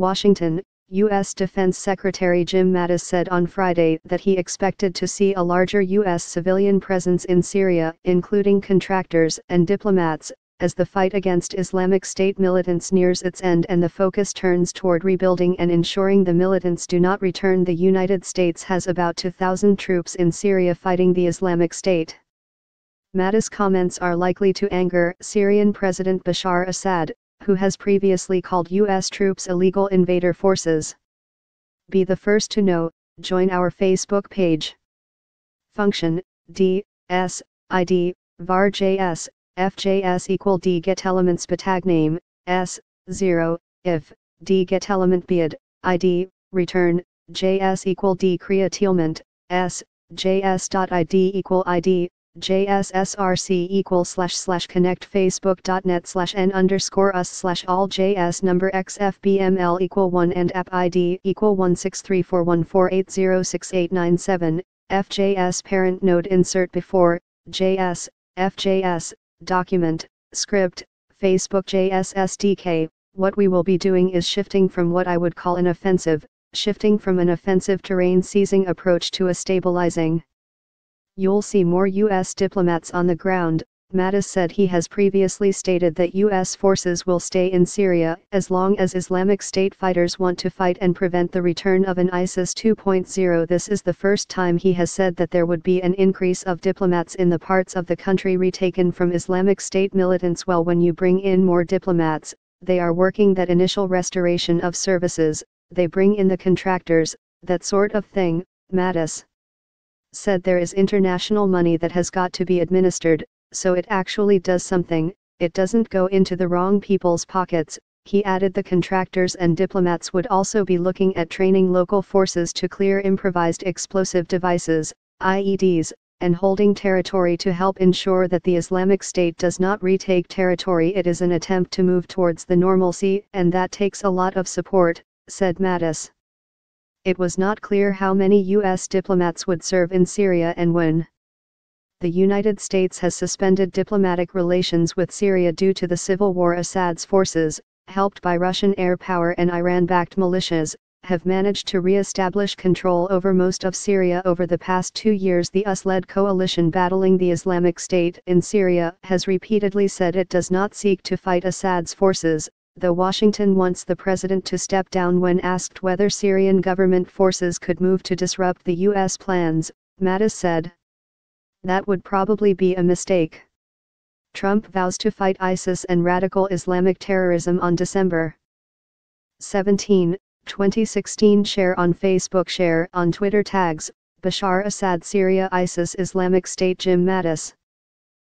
Washington, U.S. Defense Secretary Jim Mattis said on Friday that he expected to see a larger U.S. civilian presence in Syria, including contractors and diplomats, as the fight against Islamic State militants nears its end and the focus turns toward rebuilding and ensuring the militants do not return. The United States has about 2,000 troops in Syria fighting the Islamic State. Mattis' comments are likely to anger Syrian President Bashar Assad, who has previously called U.S. troops illegal invader forces. Be the first to know, join our Facebook page. Function, D, S, ID, var JS, FJS equal D get elements tag name, S, 0, if, D get element bid, ID, return, JS equal D createlment, S, JS.ID equal ID, JSSRC equal / connect facebook.net/n_us/all JS number XFBML equal 1 and app ID equal 1634148068997, FJS parent node insert before, JS, FJS, document, script, Facebook JS SDK. What we will be doing is shifting from what I would call an offensive, shifting from an offensive terrain seizing approach to a stabilizing. You'll see more U.S. diplomats on the ground. Mattis said he has previously stated that U.S. forces will stay in Syria as long as Islamic State fighters want to fight and prevent the return of an ISIS 2.0. This is the first time he has said that there would be an increase of diplomats in the parts of the country retaken from Islamic State militants. Well, when you bring in more diplomats, they are working that initial restoration of services, they bring in the contractors, that sort of thing, Mattis said. There is international money that has got to be administered, so it actually does something, it doesn't go into the wrong people's pockets. He added the contractors and diplomats would also be looking at training local forces to clear improvised explosive devices, IEDs, and holding territory to help ensure that the Islamic State does not retake territory. It is an attempt to move towards the normalcy, and that takes a lot of support, said Mattis. It was not clear how many U.S. diplomats would serve in Syria and when. The United States has suspended diplomatic relations with Syria due to the civil war. Assad's forces, helped by Russian air power and Iran-backed militias, have managed to re-establish control over most of Syria over the past 2 years. The US-led coalition battling the Islamic State in Syria has repeatedly said it does not seek to fight Assad's forces, though Washington wants the president to step down. When asked whether Syrian government forces could move to disrupt the U.S. plans, Mattis said, "That would probably be a mistake." Trump vows to fight ISIS and radical Islamic terrorism on December 17, 2016. Share on Facebook. Share on Twitter. Tags, Bashar Assad, Syria, ISIS, Islamic State. Jim Mattis.